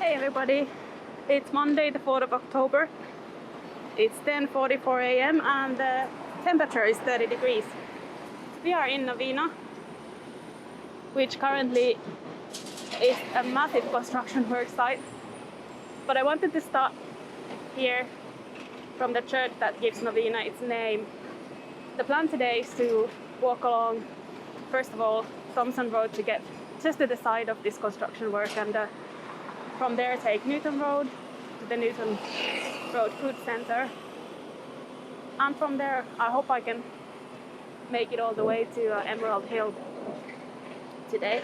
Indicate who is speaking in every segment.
Speaker 1: Hey everybody, it's Monday the 4th of October. It's 10:44 a.m. and the temperature is 30 degrees. We are in Novena, which currently is a massive construction work site. But I wanted to start here from the church that gives Novena its name. The plan today is to walk along, first of all, Thomson Road to get just to the side of this construction work, and from there take Newton Road to the Newton Road Food Centre. And from there I hope I can make it all the way to Emerald Hill today.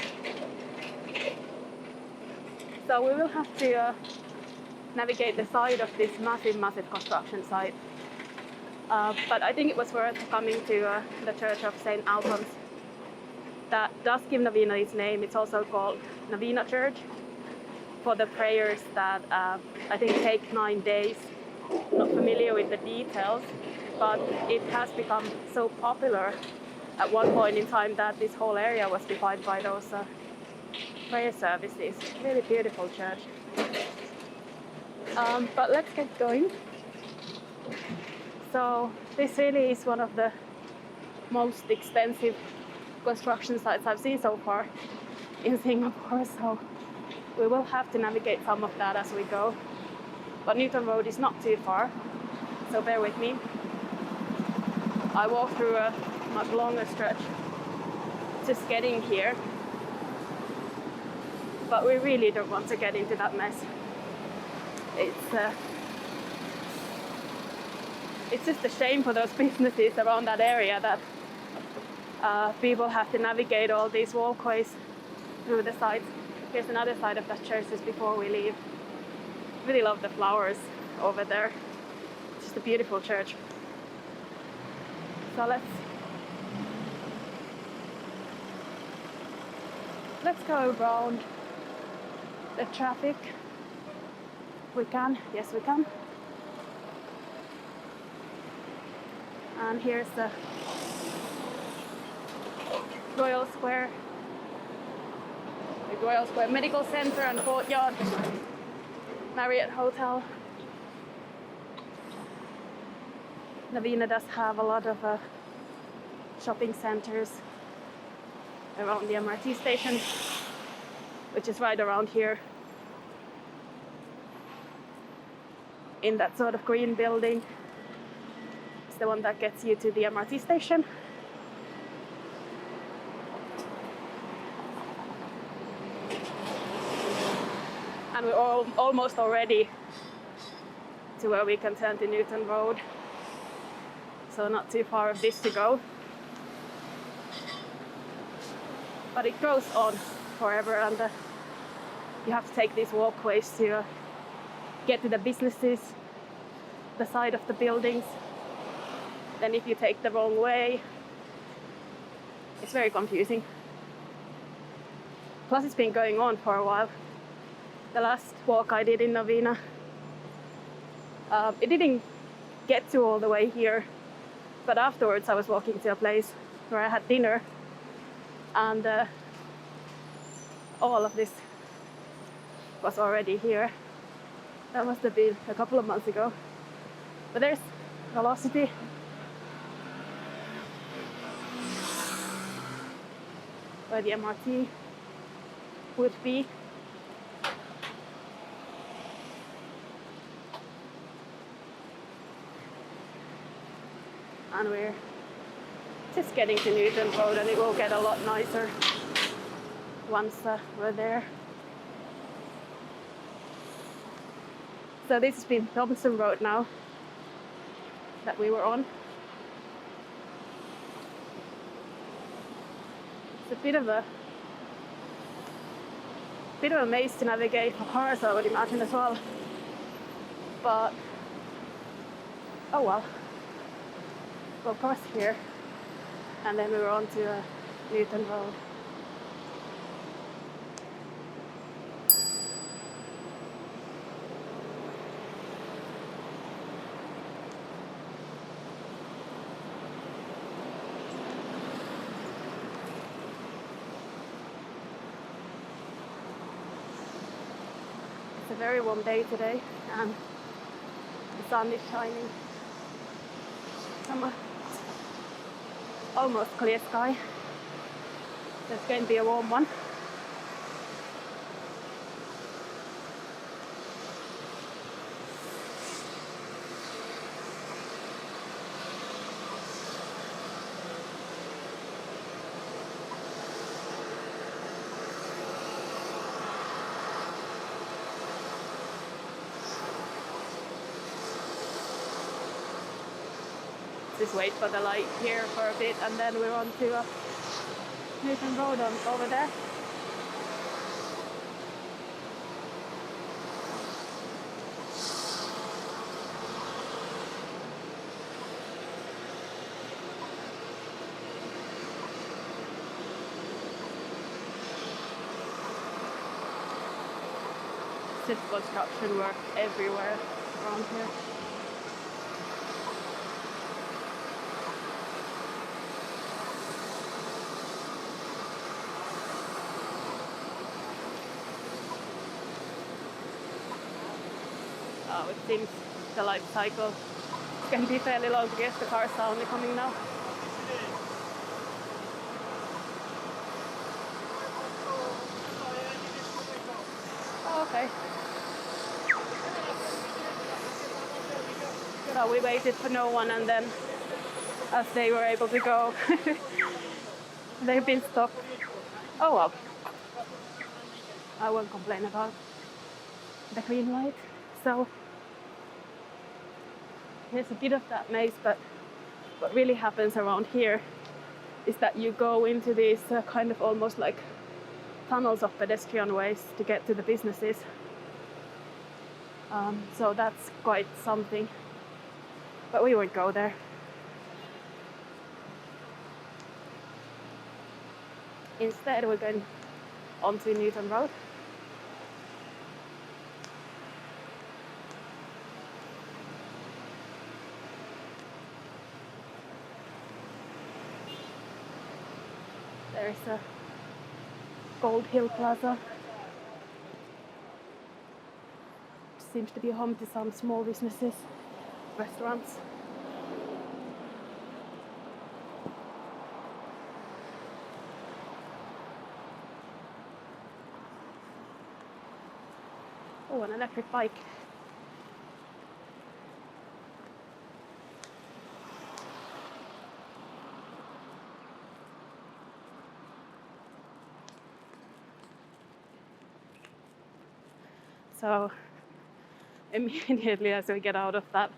Speaker 1: So we will have to navigate the side of this massive construction site. But I think it was worth coming to the Church of St Alphonsus. That does give Novena its name. It's also called Novena Church for the prayers that I think take 9 days. I'm not familiar with the details, but it has become so popular at one point in time that this whole area was defined by those prayer services. Really beautiful church. But let's get going. So this really is one of the most expensive construction sites I've seen so far in Singapore, so we will have to navigate some of that as we go. But Newton Road is not too far, so bear with me. I walked through a much longer stretch just getting here, but we really don't want to get into that mess. It's just a shame for those businesses around that area that people have to navigate all these walkways through the sites. Here's another side of that church just before we leave. Really love the flowers over there. It's just a beautiful church. So let's go around the traffic. We can, yes we can. And here's the Royal Square Medical Center and Courtyard, Marriott Hotel. Novena does have a lot of shopping centers around the MRT station, which is right around here in that sort of green building. It's the one that gets you to the MRT station. And we're almost already to where we can turn to Newton Road. So not too far of this to go. But it goes on forever, and you have to take these walkways to get to the businesses, the side of the buildings. Then if you take the wrong way, it's very confusing. Plus it's been going on for a while. The last walk I did in Novena, it didn't get to all the way here, but afterwards I was walking to a place where I had dinner, and all of this was already here. That must have been a couple of months ago. But there's Velocity. Where the MRT would be. And we're just getting to Newton Road, and it will get a lot nicer once we're there. So this has been Thomson Road now that we were on. It's a bit of a maze to navigate for cars, I would imagine as well. But oh well. Well, of course here, and then we were on to Newton Road. a very warm day today, and the sun is shining. Some almost clear sky. So it's going to be a warm one. Just wait for the light here for a bit, and then we're on to Thomson Road over there. It's just construction work everywhere around here. It seems the life cycle is going to be fairly long. I guess the cars are only coming now. Oh, okay. So we waited for no one, and then as they were able to go, they've been stopped. Oh well. I won't complain about the green light. So there's a bit of that maze, but what really happens around here is that you go into these kind of almost like tunnels of pedestrian ways to get to the businesses. So that's quite something, but we won't go there. Instead, we're going onto Thomson Road. There's a Gold Hill Plaza, which seems to be home to some small businesses, restaurants. Oh, an electric bike. So immediately as we get out of that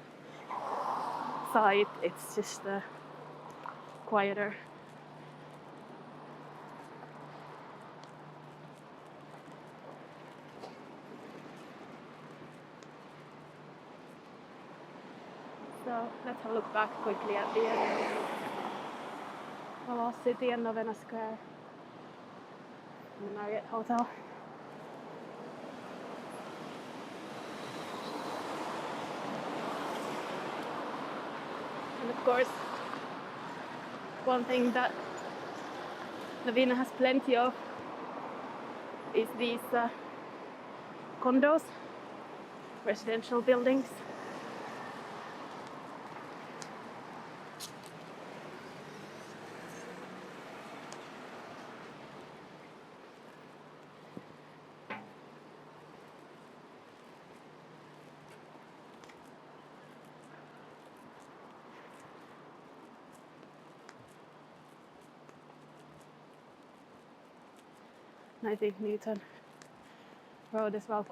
Speaker 1: side, it's just quieter. So let's have a look back quickly at the Lost City and Novena Square and the Marriott Hotel. And of course, one thing that Novena has plenty of is these condos, residential buildings. I think Thomson Road as well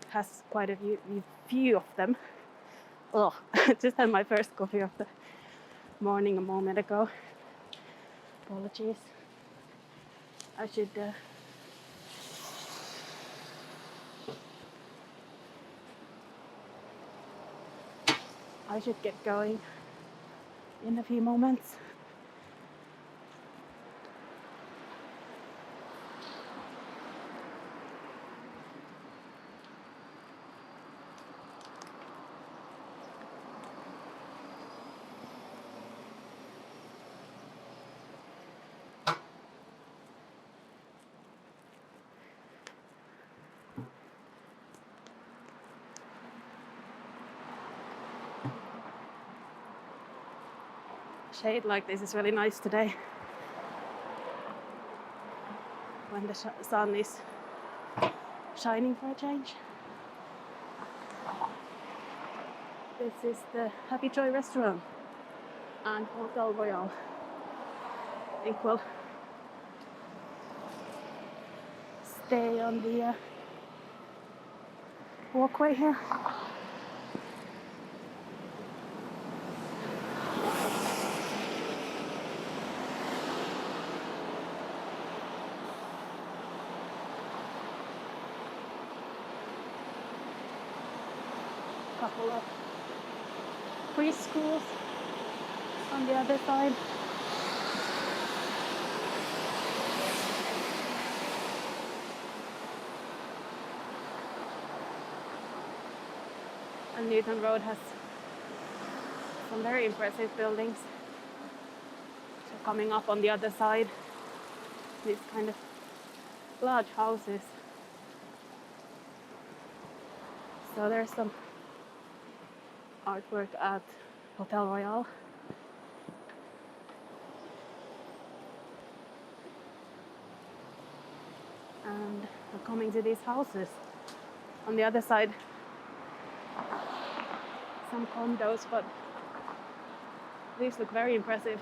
Speaker 1: has quite a few of them. Oh, just had my first coffee of the morning a moment ago. Apologies. I should get going in a few moments. Shade like this is really nice today when the sun is shining for a change. This is the Happy Joy restaurant and Hotel Royal. I think we'll stay on the walkway here. Couple of preschools on the other side. And Newton Road has some very impressive buildings. So coming up on the other side, these kind of large houses. So there's some artwork at Hotel Royal. And we're coming to these houses. On the other side, some condos, but these look very impressive.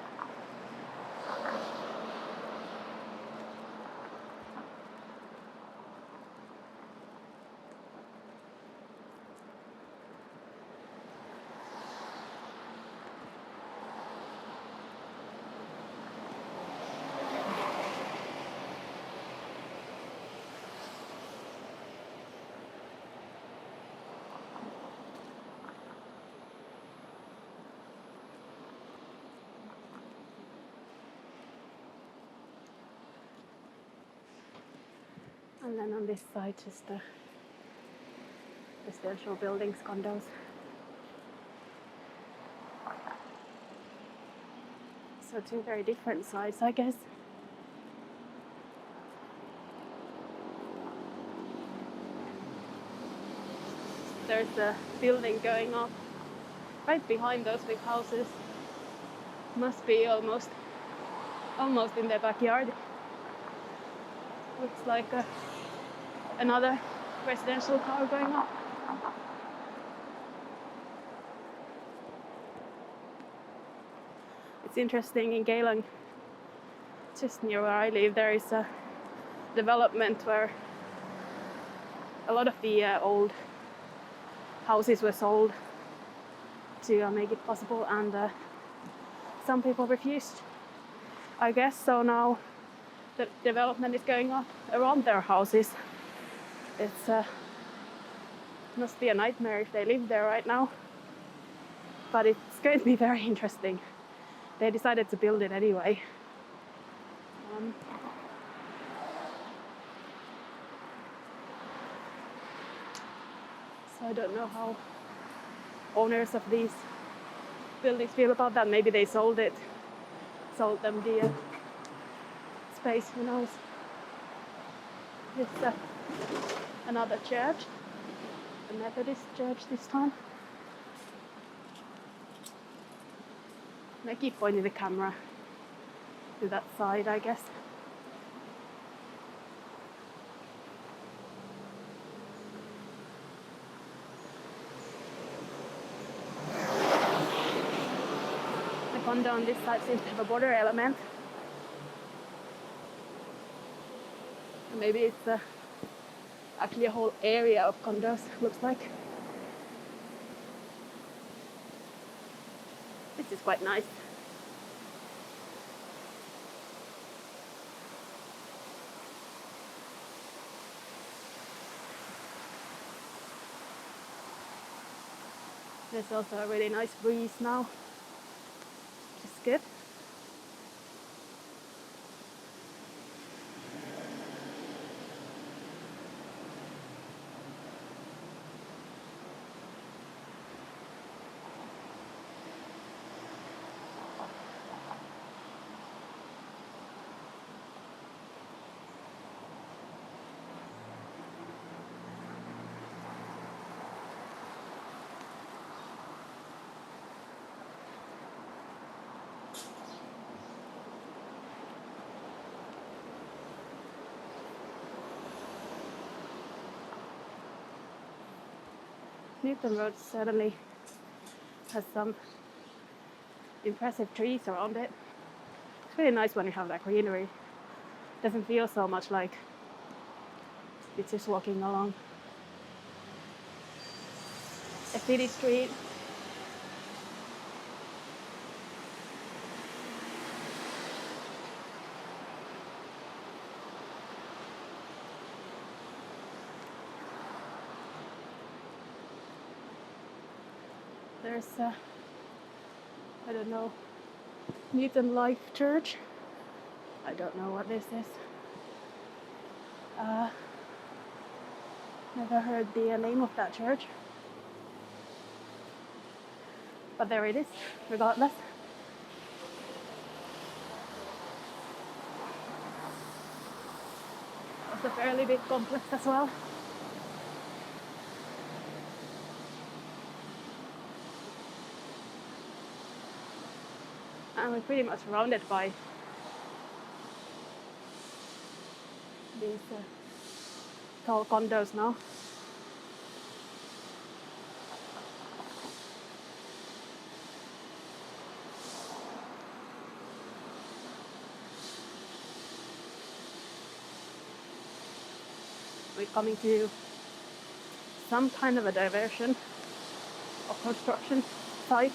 Speaker 1: And then on this side, just the residential buildings, condos. So two very different sides, I guess. There's a building going up right behind those big houses. Must be almost in their backyard. Looks like another residential tower going up. It's interesting, in Geylang, just near where I live, there is a development where a lot of the old houses were sold to make it possible, and some people refused, I guess. So now the development is going up around their houses. It's must be a nightmare if they live there right now, but it's going to be very interesting. They decided to build it anyway. So I don't know how owners of these buildings feel about that. Maybe they sold them the space, who knows. It's another church, a Methodist church this time. I keep pointing the camera to that side, I guess. The condo on this side seems to have a border element. Maybe it's actually a whole area of condos, looks like. This is quite nice. There's also a really nice breeze now, which is good. Newton Road certainly has some impressive trees around it. It's really nice when you have that greenery. Doesn't feel so much like it's just walking along a city street. There's I don't know, Newton Life Church. I don't know what this is. Never heard the name of that church. But there it is, regardless. It's a fairly big complex as well. And we're pretty much surrounded by these tall condos now. We're coming to some kind of a diversion or construction site.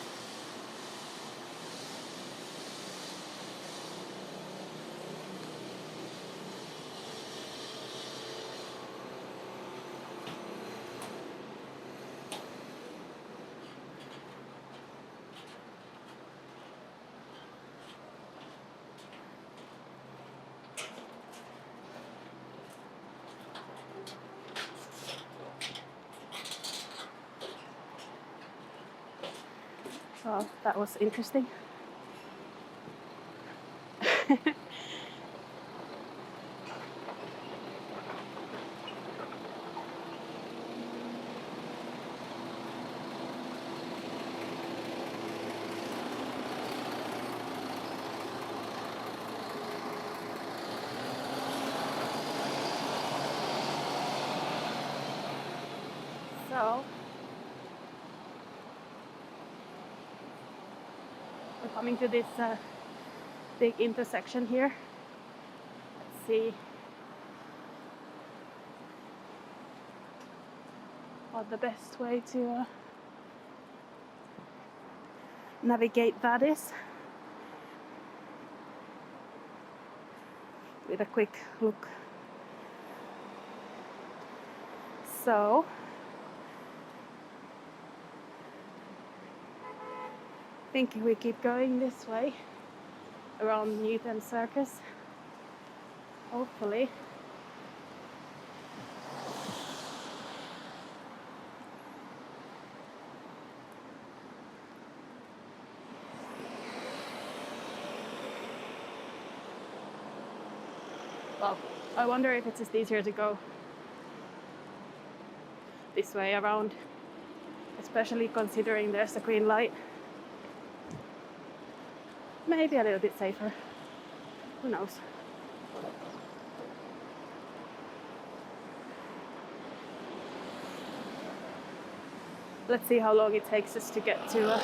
Speaker 1: So that was interesting. So we're coming to this big intersection here. Let's see what the best way to navigate that is. With a quick look. So I think we keep going this way around Newton Circus, hopefully. Well, I wonder if it's just easier to go this way around, especially considering there's a green light. Maybe a little bit safer. Who knows? Let's see how long it takes us to get to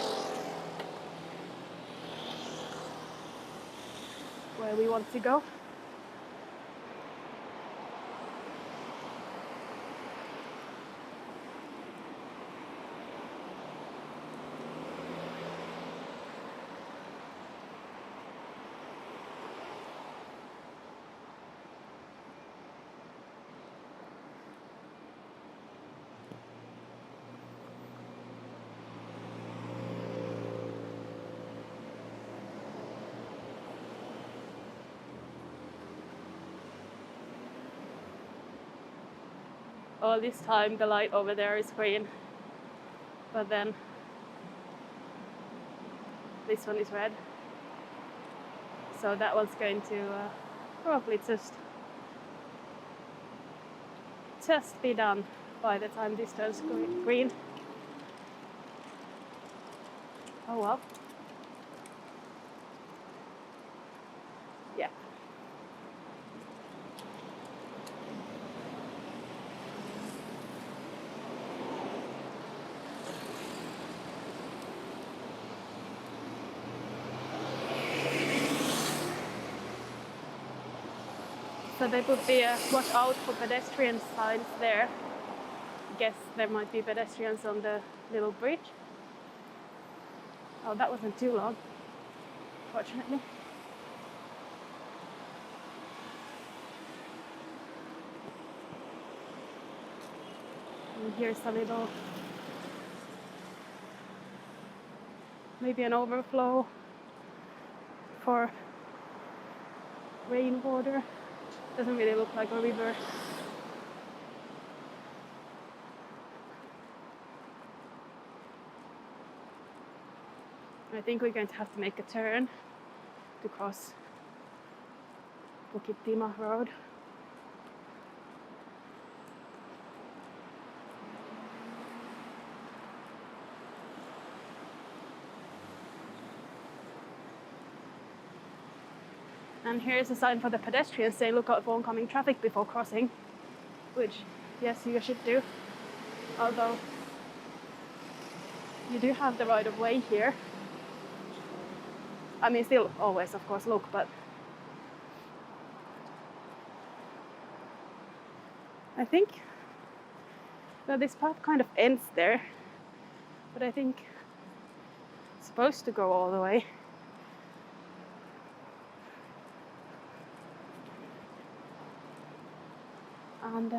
Speaker 1: where we want to go. All this time the light over there is green, but then this one is red. So that one's going to probably just be done by the time this turns green. Oh well. Yeah. So they put the watch out for pedestrian signs there. Guess there might be pedestrians on the little bridge. Oh, that wasn't too long, fortunately. And here's a little, maybe an overflow for rainwater. Doesn't really look like a river. I think we're going to have to make a turn to cross Bukit Timah Road. And here's a sign for the pedestrians saying look out for oncoming traffic before crossing, which, yes, you should do. Although, you do have the right of way here. I mean, still always, of course, look, but I think, well, this path kind of ends there, but I think it's supposed to go all the way. And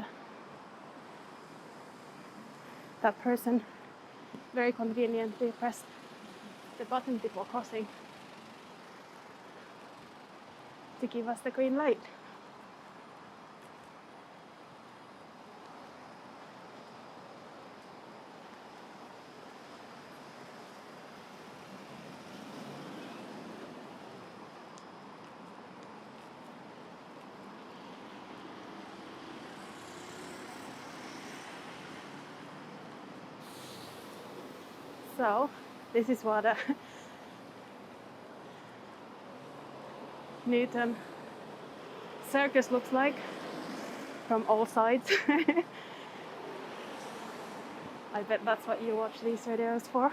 Speaker 1: that person very conveniently pressed the button before crossing to give us the green light. So, this is what a Newton Circus looks like from all sides. I bet that's what you watch these videos for.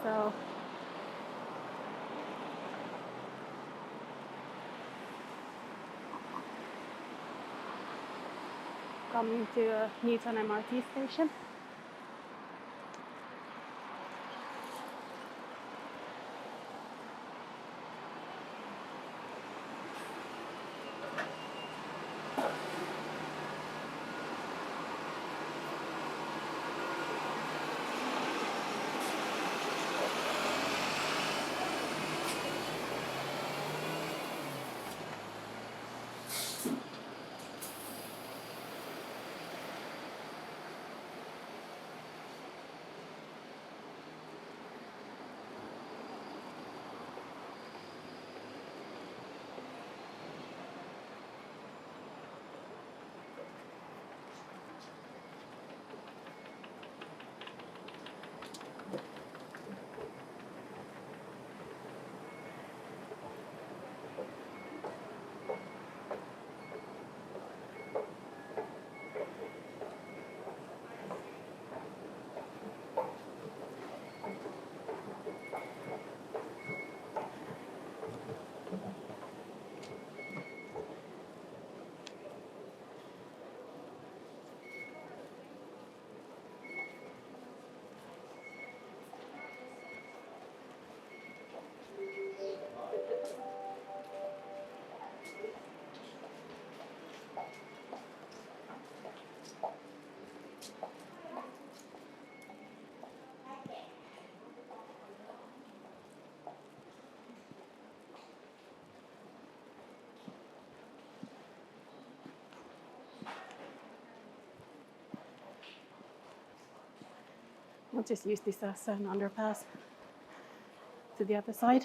Speaker 1: So coming to Newton MRT station. I'll just use this as an underpass to the other side.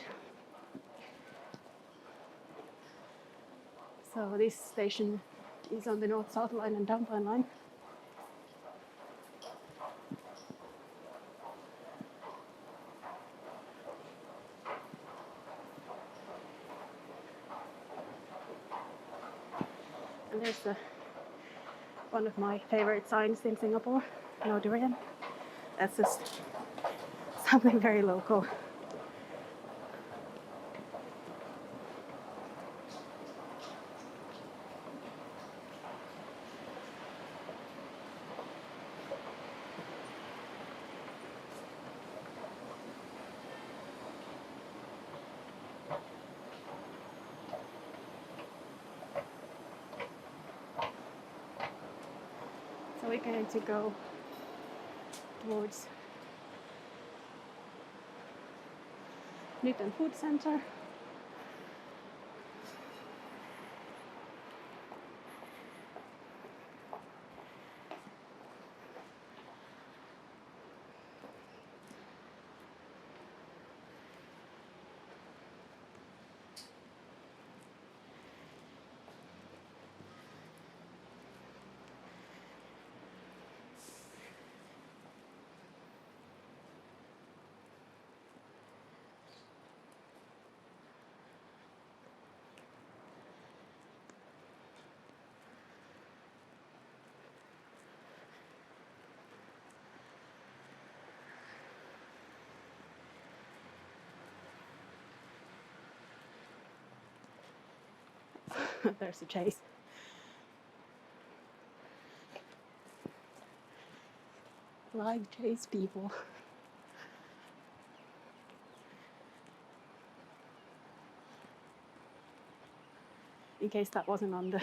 Speaker 1: So this station is on the north-south line and downtown line. And there's one of my favorite signs in Singapore, no durian. That's just something very local. So we're going to go towards Newton Food Center. There's a chase. Like chase people. In case that wasn't on the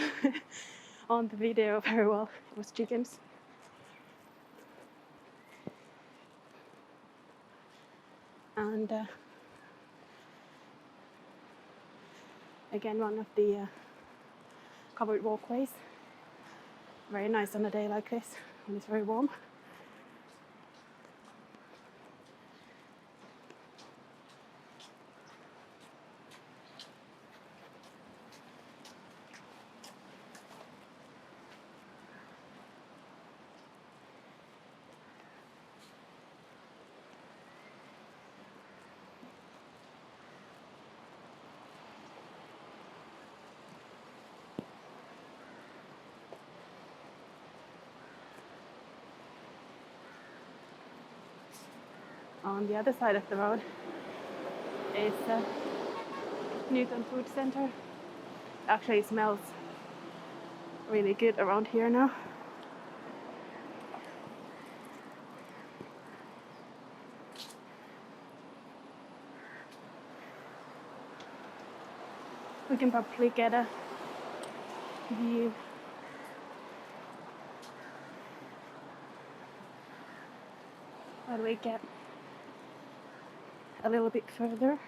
Speaker 1: on the video very well, it was chickens. And again, one of the covered walkways. Very nice on a day like this when it's very warm. On the other side of the road is Newton Food Center. Actually, it smells really good around here now. We can probably get a view when we get a little bit further.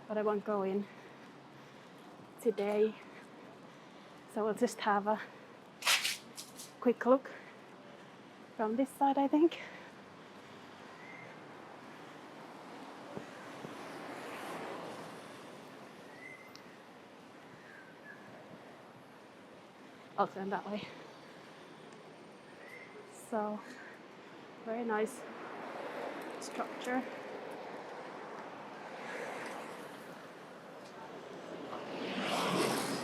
Speaker 1: But I won't go in today. So we'll just have a quick look from this side, I think. I'll turn that way. So, very nice structure.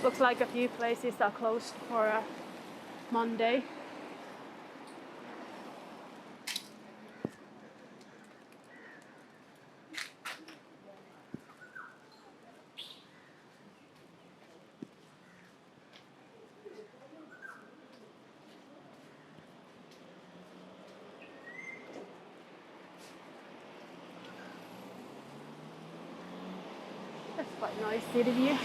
Speaker 1: Looks like a few places are closed for Monday. That's quite a nice city view.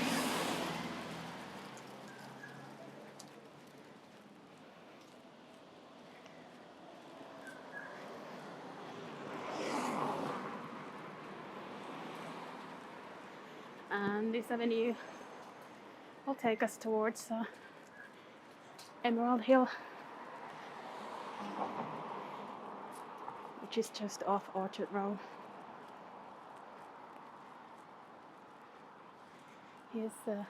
Speaker 1: And this avenue will take us towards Emerald Hill which is just off Orchard Road. Here's the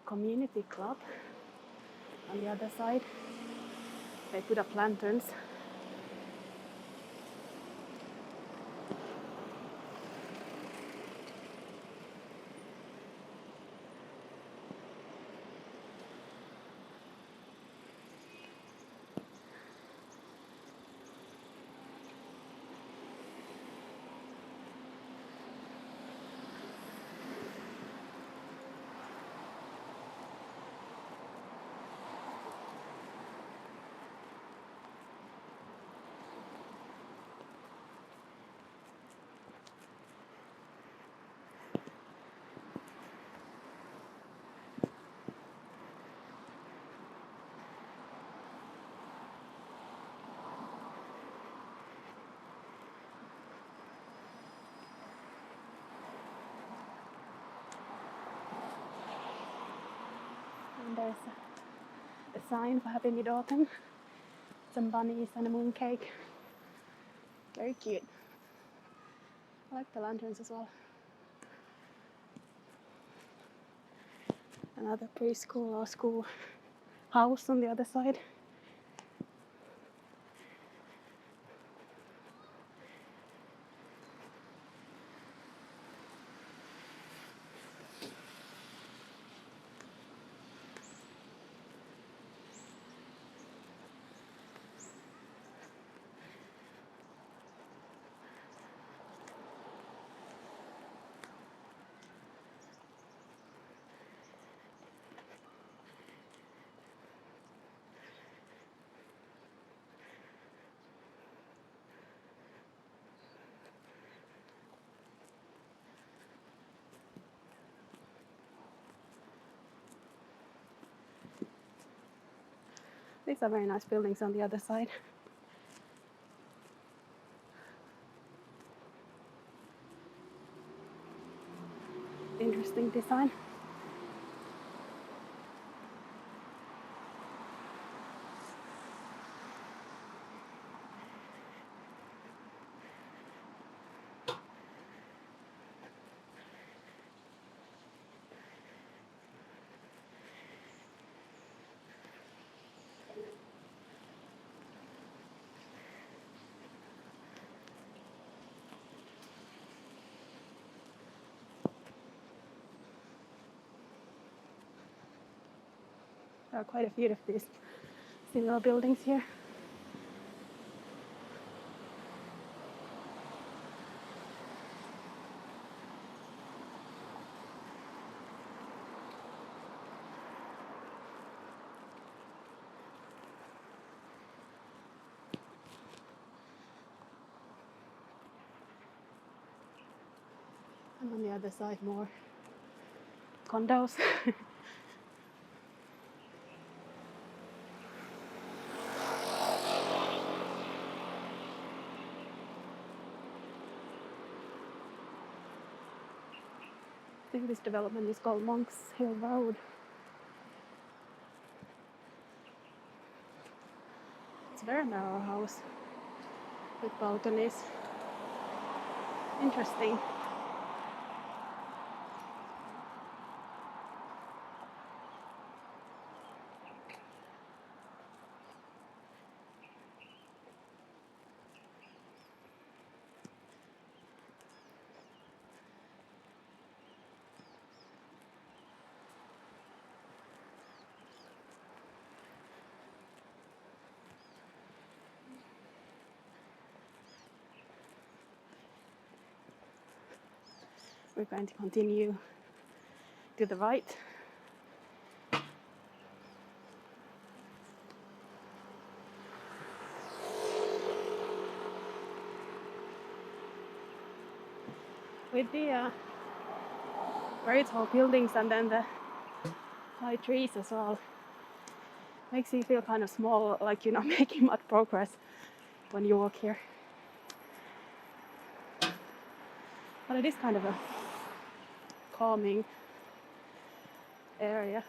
Speaker 1: community club on the other side. They put up lanterns. And there's a sign for Happy Mid-Autumn. Some bunnies and a mooncake. Very cute. I like the lanterns as well. Another preschool or school house on the other side. These are very nice buildings on the other side. Interesting design. There are quite a few of these similar buildings here. And on the other side, more condos. I think this development is called Monks Hill Road. It's a very narrow house with balconies. Interesting. We're going to continue to the right. With the very tall buildings and then the high trees as well, makes you feel kind of small, like you're not making much progress when you walk here. But it is kind of a calming area.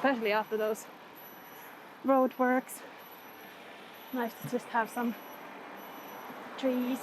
Speaker 1: especially after those road works. Nice to just have some trees.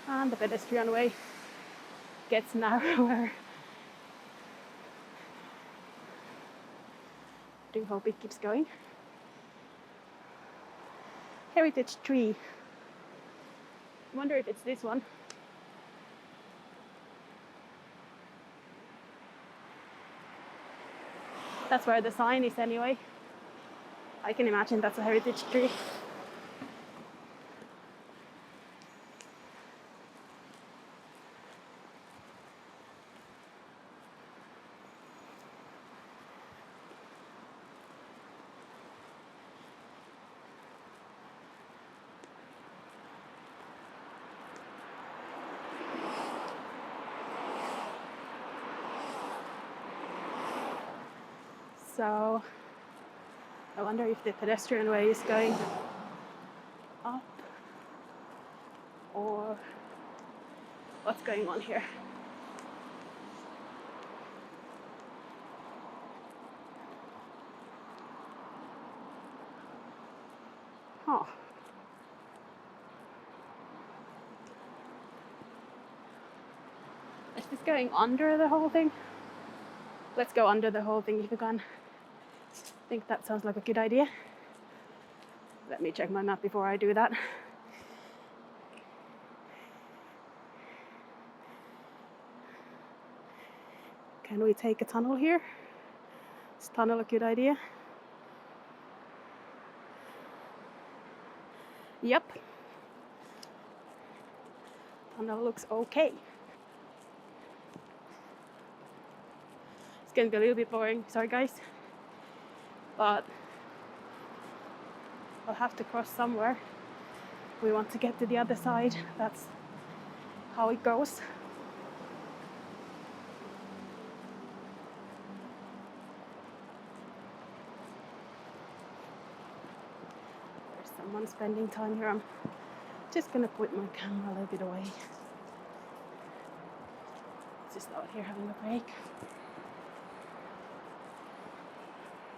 Speaker 1: And the pedestrian way gets narrower. Do hope it keeps going. Heritage tree. I wonder if it's this one. That's where the sign is anyway. I can imagine that's a heritage tree. So I wonder if the pedestrian way is going up or what's going on here. Huh. Is this going under the whole thing? Let's go under the whole thing if we can. I think that sounds like a good idea. Let me check my map before I do that. Can we take a tunnel here? Is tunnel a good idea? Yep. Tunnel looks okay. It's gonna be a little bit boring, sorry guys. But I'll have to cross somewhere. We want to get to the other side. That's how it goes. There's someone spending time here. I'm just gonna put my camera a little bit away. Just out here having a break.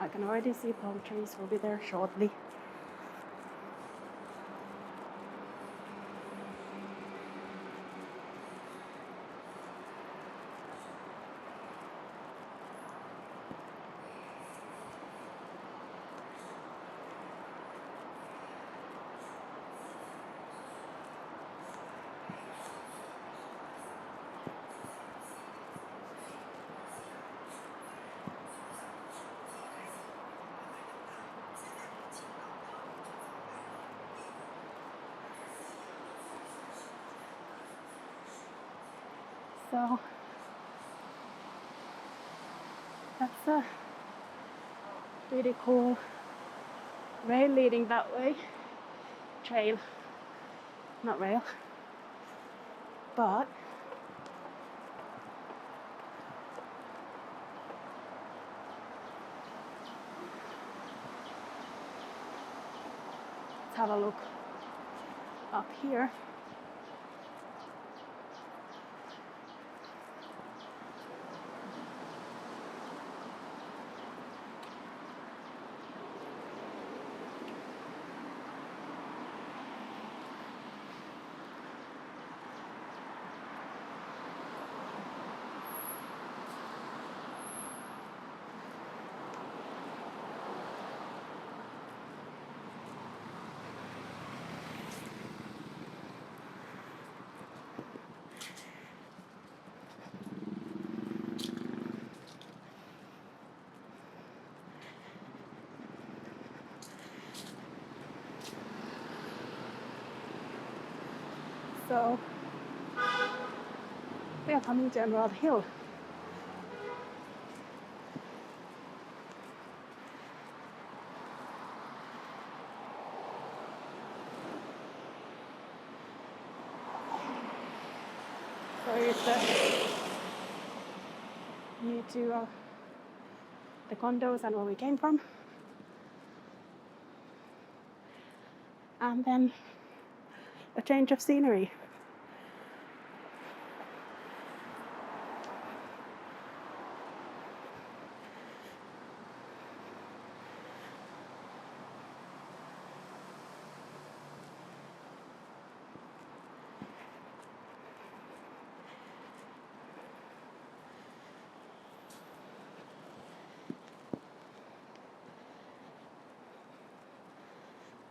Speaker 1: I can already see palm trees will be there shortly. So that's a really cool rail leading that way. Trail, not rail. But let's have a look up here. So we are coming to Emerald Hill. So here's the view to the condos and where we came from. And then a change of scenery.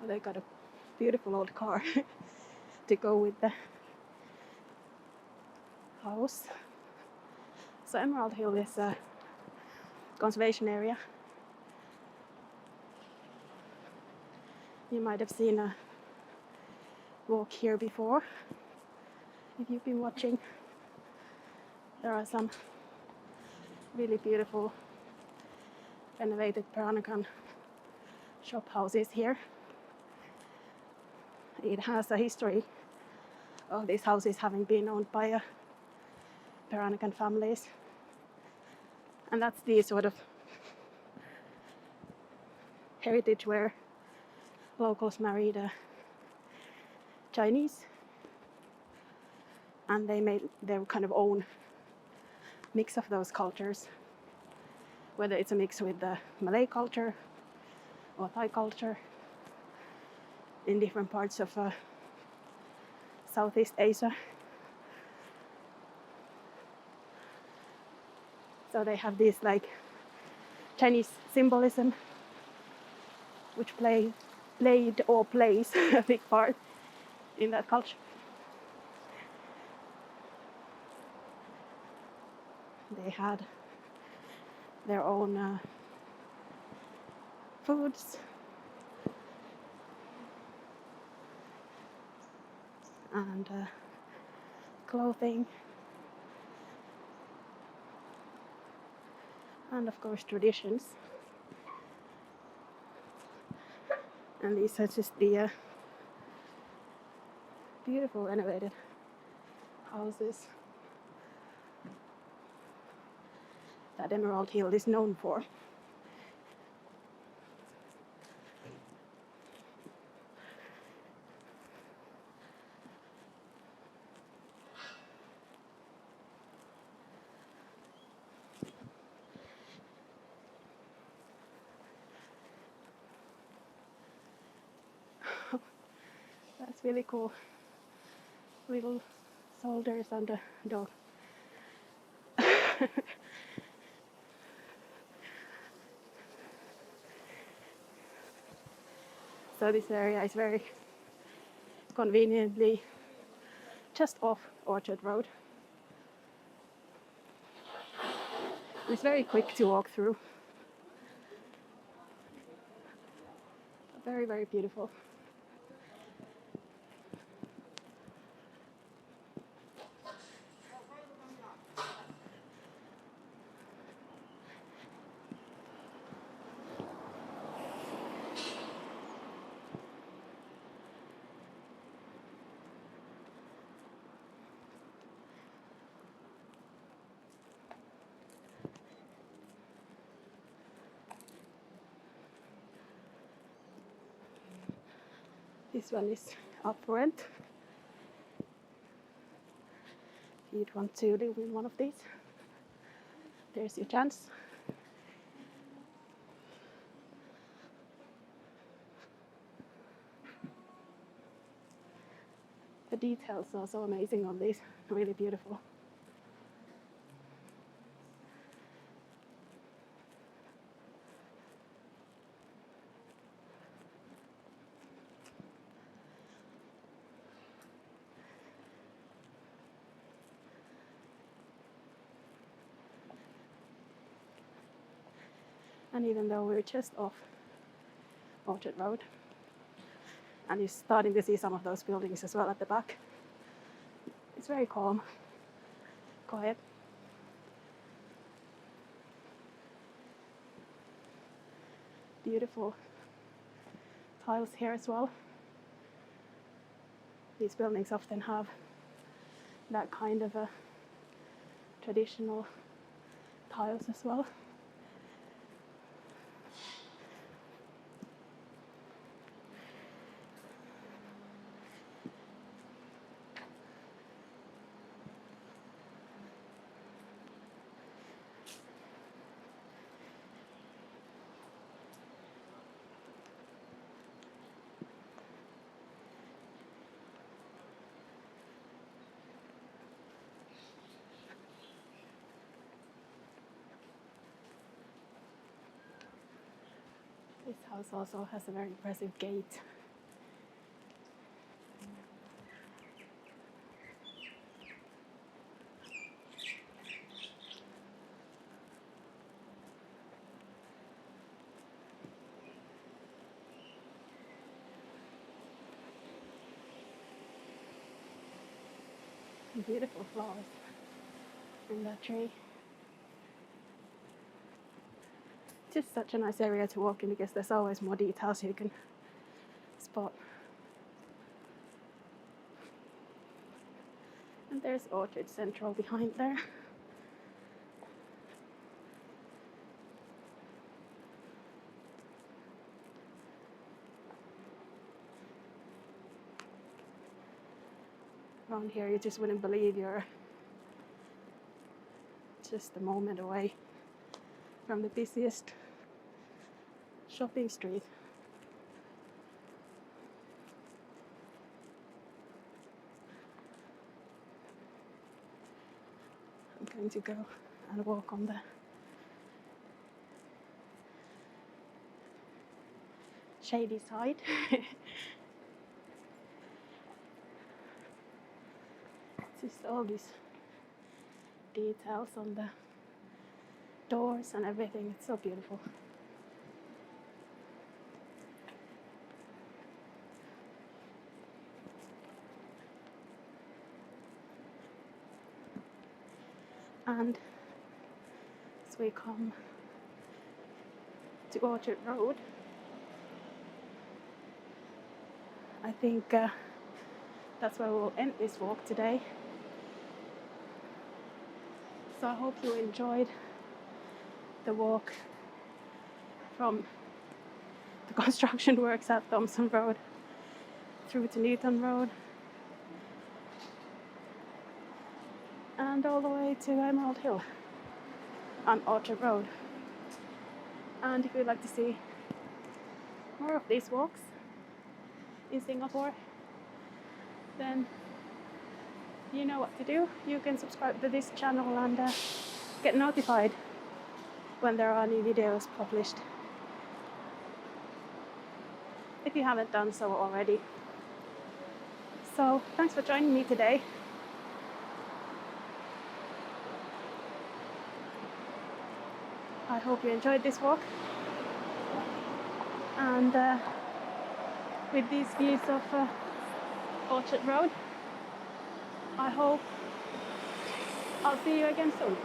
Speaker 1: Well, they got a beautiful old car to go with the house. So Emerald Hill is a conservation area. You might have seen a walk here before if you've been watching. There are some really beautiful renovated Peranakan shophouses here. It has a history of these houses having been owned by Peranakan families, and that's the sort of heritage where locals married Chinese, and they made their kind of own mix of those cultures, whether it's a mix with the Malay culture or Thai culture in different parts of Southeast Asia. So they have this like Chinese symbolism, which played or plays a big part in that culture. They had their own foods and clothing, and of course traditions. And these are just the beautiful renovated houses that Emerald Hill is known for. That's really cool. Little soldiers and a dog. So this area is very conveniently just off Orchard Road. It's very quick to walk through. Very, very beautiful. This one is up for rent. If you'd want to live in one of these, there's your chance. The details are so amazing on these, really beautiful. And even though we're just off Orchard Road, and you're starting to see some of those buildings as well at the back, it's very calm, quiet. Beautiful tiles here as well. These buildings often have that kind of a traditional tiles as well. This house also has a very impressive gate. Beautiful flowers in that tree. Just such a nice area to walk in because there's always more details you can spot. And there's Orchard Central behind there. Around here you just wouldn't believe you're just a moment away from the busiest shopping street. I'm going to go and walk on the shady side. Just all these details on the doors and everything. It's so beautiful. And as we come to Orchard Road, I think that's where we'll end this walk today. So I hope you enjoyed the walk from the construction works at Thomson Road through to Newton Road and all the way to Emerald Hill on Orchard Road. And if you'd like to see more of these walks in Singapore, then you know what to do. You can subscribe to this channel and get notified when there are new videos published, if you haven't done so already. So thanks for joining me today. I hope you enjoyed this walk, and with these views of Orchard Road, I hope I'll see you again soon.